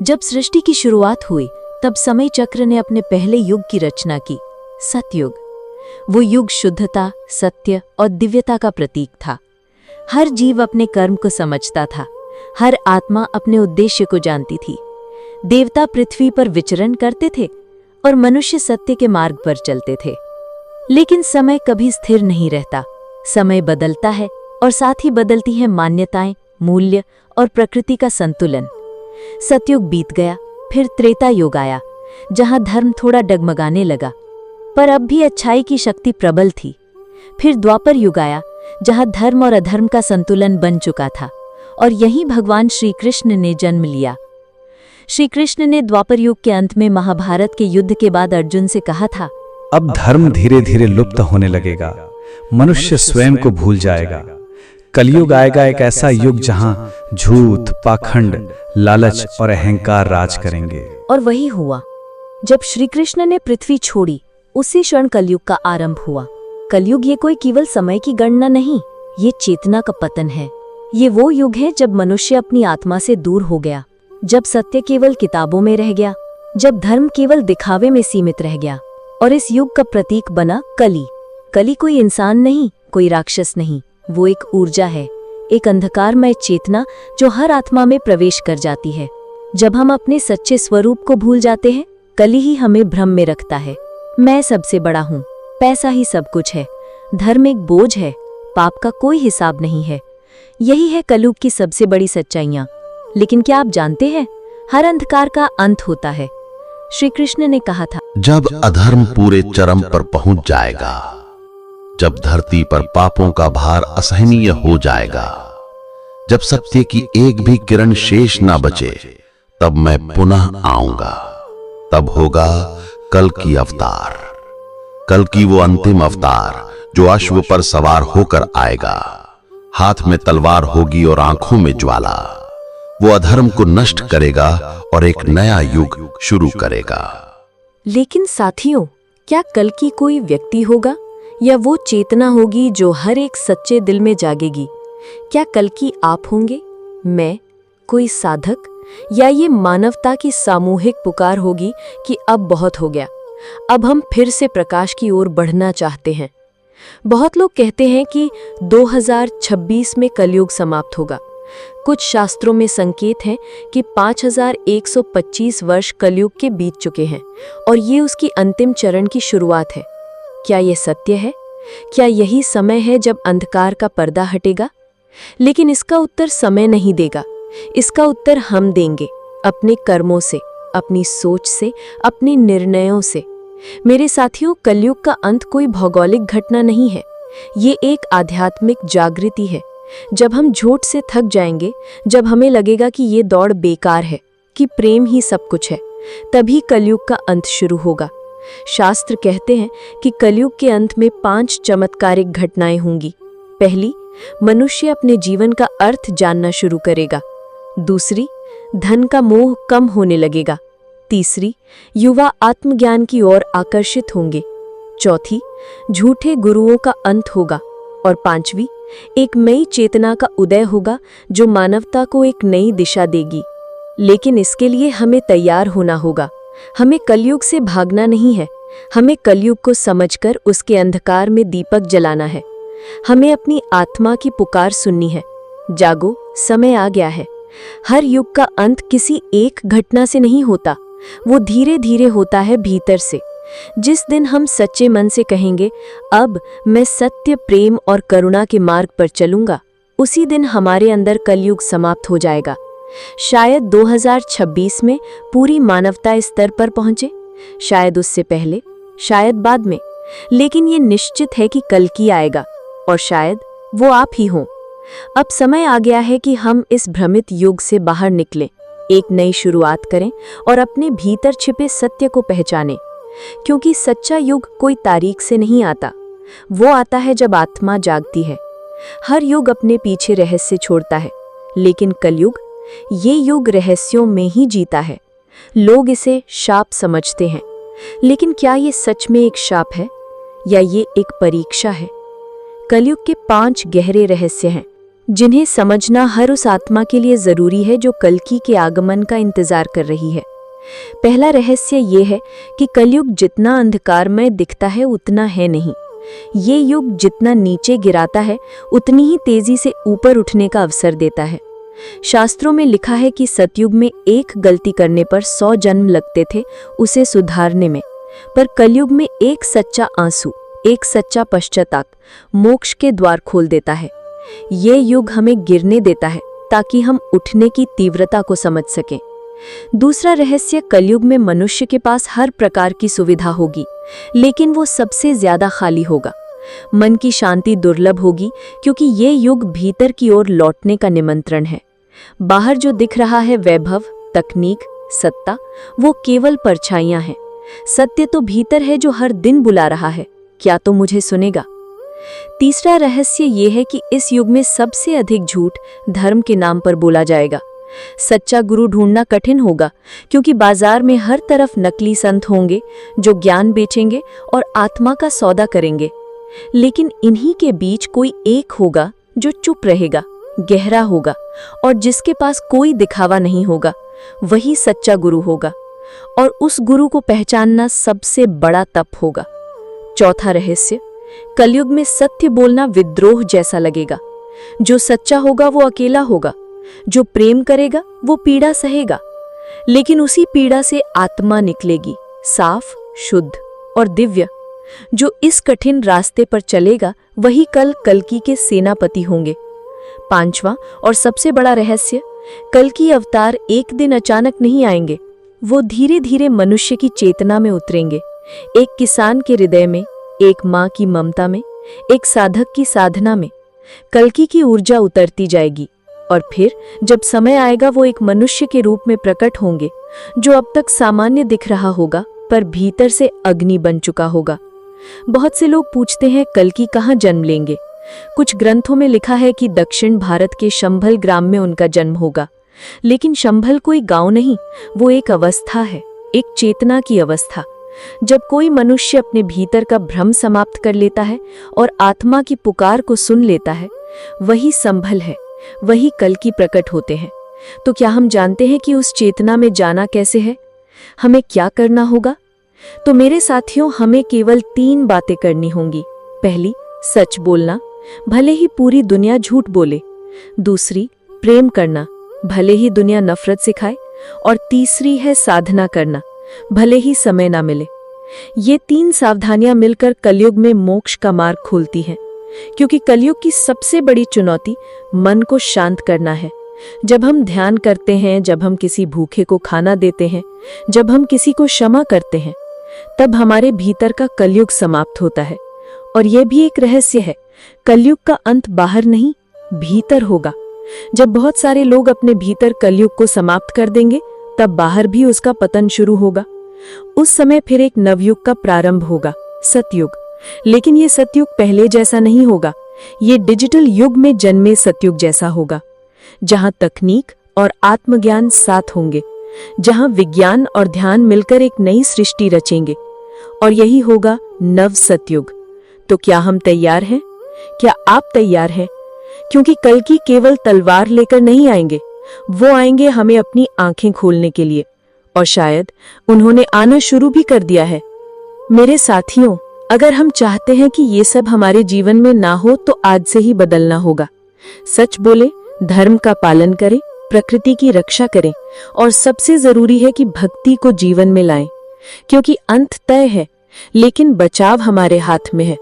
जब सृष्टि की शुरुआत हुई तब समय चक्र ने अपने पहले युग की रचना की, सतयुग। वो युग शुद्धता, सत्य और दिव्यता का प्रतीक था। हर जीव अपने कर्म को समझता था, हर आत्मा अपने उद्देश्य को जानती थी। देवता पृथ्वी पर विचरण करते थे और मनुष्य सत्य के मार्ग पर चलते थे। लेकिन समय कभी स्थिर नहीं रहता। समय बदलता है और साथ ही बदलती हैं मान्यताएं, मूल्य और प्रकृति का संतुलन। सतयुग बीत गया, फिर त्रेता युग आया, जहां धर्म थोड़ा डगमगाने लगा, पर अब भी अच्छाई की शक्ति प्रबल थी। फिर द्वापर युग आया, जहां धर्म और अधर्म का संतुलन बन चुका था, और यहीं भगवान श्री कृष्ण ने जन्म लिया। श्री कृष्ण ने द्वापर युग के अंत में महाभारत के युद्ध के बाद अर्जुन से कहा था, अब धर्म धीरे धीरे लुप्त होने लगेगा, मनुष्य स्वयं को भूल जाएगा। कलयुग आएगा, एक ऐसा युग जहां झूठ, पाखंड, लालच और अहंकार राज करेंगे। और वही हुआ। जब श्री कृष्ण ने पृथ्वी छोड़ी, उसी क्षण कलयुग का आरंभ हुआ। कलयुग ये कोई केवल समय की गणना नहीं, ये चेतना का पतन है। ये वो युग है जब मनुष्य अपनी आत्मा से दूर हो गया, जब सत्य केवल किताबों में रह गया, जब धर्म केवल दिखावे में सीमित रह गया। और इस युग का प्रतीक बना कली। कली कोई इंसान नहीं, कोई राक्षस नहीं, वो एक ऊर्जा है, एक अंधकारमय चेतना जो हर आत्मा में प्रवेश कर जाती है। जब हम अपने सच्चे स्वरूप को भूल जाते हैं, कली ही हमें भ्रम में रखता है। मैं सबसे बड़ा हूँ, पैसा ही सब कुछ है, धर्म एक बोझ है, पाप का कोई हिसाब नहीं है। यही है कलयुग की सबसे बड़ी सच्चाइयाँ। लेकिन क्या आप जानते हैं, हर अंधकार का अंत होता है। श्री कृष्ण ने कहा था, जब अधर्म पूरे चरम पर पहुंच जाएगा, जब धरती पर पापों का भार असहनीय हो जाएगा, जब सत्य की एक भी किरण शेष ना बचे, तब मैं पुनः आऊंगा। तब होगा कल की अवतार, कल की वो अंतिम अवतार जो अश्व पर सवार होकर आएगा। हाथ में तलवार होगी और आंखों में ज्वाला। वो अधर्म को नष्ट करेगा और एक नया युग शुरू करेगा। लेकिन साथियों, क्या कल की कोई व्यक्ति होगा या वो चेतना होगी जो हर एक सच्चे दिल में जागेगी? क्या कल की आप होंगे, मैं, कोई साधक, या ये मानवता की सामूहिक पुकार होगी कि अब बहुत हो गया, अब हम फिर से प्रकाश की ओर बढ़ना चाहते हैं? बहुत लोग कहते हैं कि 2026 में कलयुग समाप्त होगा। कुछ शास्त्रों में संकेत हैं कि 5125 वर्ष कलयुग के बीत चुके हैं और ये उसकी अंतिम चरण की शुरुआत है। क्या यह सत्य है? क्या यही समय है जब अंधकार का पर्दा हटेगा? लेकिन इसका उत्तर समय नहीं देगा, इसका उत्तर हम देंगे, अपने कर्मों से, अपनी सोच से, अपने निर्णयों से। मेरे साथियों, कलयुग का अंत कोई भौगोलिक घटना नहीं है, ये एक आध्यात्मिक जागृति है। जब हम झूठ से थक जाएंगे, जब हमें लगेगा कि ये दौड़ बेकार है, कि प्रेम ही सब कुछ है, तभी कलयुग का अंत शुरू होगा। शास्त्र कहते हैं कि कलयुग के अंत में 5 चमत्कारिक घटनाएं होंगी। पहली, मनुष्य अपने जीवन का अर्थ जानना शुरू करेगा। दूसरी, धन का मोह कम होने लगेगा। तीसरी, युवा आत्मज्ञान की ओर आकर्षित होंगे। चौथी, झूठे गुरुओं का अंत होगा। और पांचवी, एक नई चेतना का उदय होगा जो मानवता को एक नई दिशा देगी। लेकिन इसके लिए हमें तैयार होना होगा। हमें कलयुग से भागना नहीं है, हमें कलयुग को समझकर उसके अंधकार में दीपक जलाना है। हमें अपनी आत्मा की पुकार सुननी है, जागो, समय आ गया है। हर युग का अंत किसी एक घटना से नहीं होता, वो धीरे धीरे होता है भीतर से। जिस दिन हम सच्चे मन से कहेंगे, अब मैं सत्य, प्रेम और करुणा के मार्ग पर चलूंगा, उसी दिन हमारे अंदर कलयुग समाप्त हो जाएगा। शायद 2026 में पूरी मानवता इस स्तर पर पहुंचे, शायद उससे पहले, शायद बाद में, लेकिन ये निश्चित है कि कल की आएगा और शायद वो आप ही हों। अब समय आ गया है कि हम इस भ्रमित युग से बाहर निकलें, एक नई शुरुआत करें और अपने भीतर छिपे सत्य को पहचानें। क्योंकि सच्चा युग कोई तारीख से नहीं आता, वो आता है जब आत्मा जागती है। हर युग अपने पीछे रहस्य छोड़ता है, लेकिन कलयुग, ये युग रहस्यों में ही जीता है। लोग इसे शाप समझते हैं, लेकिन क्या ये सच में एक शाप है या ये एक परीक्षा है? कलयुग के 5 गहरे रहस्य हैं जिन्हें समझना हर उस आत्मा के लिए जरूरी है जो कल्कि के आगमन का इंतजार कर रही है। पहला रहस्य ये है कि कलयुग जितना अंधकारमय दिखता है उतना है नहीं। ये युग जितना नीचे गिराता है उतनी ही तेजी से ऊपर उठने का अवसर देता है। शास्त्रों में लिखा है कि सतयुग में एक गलती करने पर 100 जन्म लगते थे उसे सुधारने में, पर कलयुग में एक सच्चा आंसू, एक सच्चा पश्चाताप मोक्ष के द्वार खोल देता है। ये युग हमें गिरने देता है ताकि हम उठने की तीव्रता को समझ सकें। दूसरा रहस्य, कलयुग में मनुष्य के पास हर प्रकार की सुविधा होगी, लेकिन वो सबसे ज्यादा खाली होगा। मन की शांति दुर्लभ होगी क्योंकि ये युग भीतर की ओर लौटने का निमंत्रण है। बाहर जो दिख रहा है वैभव, तकनीक, सत्ता, वो केवल परछाइयां हैं। सत्य तो भीतर है जो हर दिन बुला रहा है, क्या तो मुझे सुनेगा। तीसरा रहस्य ये है कि इस युग में सबसे अधिक झूठ धर्म के नाम पर बोला जाएगा। सच्चा गुरु ढूंढना कठिन होगा क्योंकि बाजार में हर तरफ नकली संत होंगे जो ज्ञान बेचेंगे और आत्मा का सौदा करेंगे। लेकिन इन्हीं के बीच कोई एक होगा जो चुप रहेगा, गहरा होगा और जिसके पास कोई दिखावा नहीं होगा, वही सच्चा गुरु होगा। और उस गुरु को पहचानना सबसे बड़ा तप होगा। चौथा रहस्य, कलयुग में सत्य बोलना विद्रोह जैसा लगेगा। जो सच्चा होगा वो अकेला होगा, जो प्रेम करेगा वो पीड़ा सहेगा, लेकिन उसी पीड़ा से आत्मा निकलेगी, साफ, शुद्ध और दिव्य। जो इस कठिन रास्ते पर चलेगा वही कल कल्कि के सेनापति होंगे। पांचवा और सबसे बड़ा रहस्य, कल्कि अवतार एक दिन अचानक नहीं आएंगे, वो धीरे धीरे मनुष्य की चेतना में उतरेंगे। एक किसान के हृदय में, एक माँ की ममता में, एक साधक की साधना में कल्कि की ऊर्जा उतरती जाएगी और फिर जब समय आएगा वो एक मनुष्य के रूप में प्रकट होंगे जो अब तक सामान्य दिख रहा होगा पर भीतर से अग्नि बन चुका होगा। बहुत से लोग पूछते हैं कल्कि कहाँ जन्म लेंगे। कुछ ग्रंथों में लिखा है कि दक्षिण भारत के शंभल ग्राम में उनका जन्म होगा, लेकिन शंभल कोई गांव नहीं, वो एक अवस्था है, एक चेतना की अवस्था। जब कोई मनुष्य अपने भीतर का भ्रम समाप्त कर लेता है और आत्मा की पुकार को सुन लेता है, वही संभल है, वही कल्कि प्रकट होते हैं। तो क्या हम जानते हैं कि उस चेतना में जाना कैसे है, हमें क्या करना होगा? तो मेरे साथियों, हमें केवल 3 बातें करनी होंगी। पहली, सच बोलना, भले ही पूरी दुनिया झूठ बोले। दूसरी, प्रेम करना, भले ही दुनिया नफरत सिखाए। और तीसरी है साधना करना, भले ही समय ना मिले। ये 3 सावधानियां मिलकर कलयुग में मोक्ष का मार्ग खोलती हैं, क्योंकि कलयुग की सबसे बड़ी चुनौती मन को शांत करना है। जब हम ध्यान करते हैं, जब हम किसी भूखे को खाना देते हैं, जब हम किसी को क्षमा करते हैं, तब हमारे भीतर का कलयुग समाप्त होता है। और यह भी एक रहस्य है, कलयुग का अंत बाहर नहीं, भीतर होगा। जब बहुत सारे लोग अपने भीतर कलयुग को समाप्त कर देंगे, तब बाहर भी उसका पतन शुरू होगा। उस समय फिर एक नवयुग का प्रारंभ होगा, सतयुग। लेकिन ये सतयुग पहले जैसा नहीं होगा, ये डिजिटल युग में जन्मे सतयुग जैसा होगा, जहां तकनीक और आत्मज्ञान साथ होंगे, जहां विज्ञान और ध्यान मिलकर एक नई सृष्टि रचेंगे। और यही होगा नव सतयुग। तो क्या हम तैयार हैं? क्या आप तैयार हैं? क्योंकि कल्कि केवल तलवार लेकर नहीं आएंगे, वो आएंगे हमें अपनी आंखें खोलने के लिए। और शायद उन्होंने आना शुरू भी कर दिया है। मेरे साथियों, अगर हम चाहते हैं कि ये सब हमारे जीवन में ना हो तो आज से ही बदलना होगा। सच बोले, धर्म का पालन करें, प्रकृति की रक्षा करें और सबसे जरूरी है कि भक्ति को जीवन में लाएं, क्योंकि अंत तय है लेकिन बचाव हमारे हाथ में है।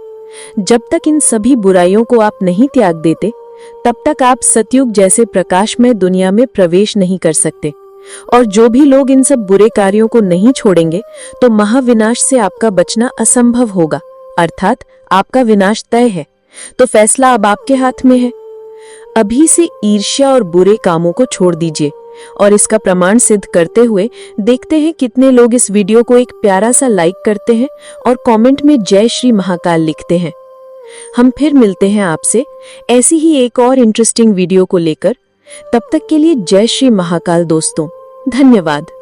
जब तक इन सभी बुराइयों को आप नहीं त्याग देते, तब तक आप सतयुग जैसे प्रकाशमय दुनिया में प्रवेश नहीं कर सकते। और जो भी लोग इन सब बुरे कार्यों को नहीं छोड़ेंगे, तो महाविनाश से आपका बचना असंभव होगा, अर्थात आपका विनाश तय है। तो फैसला अब आपके हाथ में है। अभी से ईर्ष्या और बुरे कामों को छोड़ दीजिए। और इसका प्रमाण सिद्ध करते हुए देखते हैं कितने लोग इस वीडियो को एक प्यारा सा लाइक करते हैं और कमेंट में जय श्री महाकाल लिखते हैं। हम फिर मिलते हैं आपसे ऐसी ही एक और इंटरेस्टिंग वीडियो को लेकर। तब तक के लिए जय श्री महाकाल दोस्तों, धन्यवाद।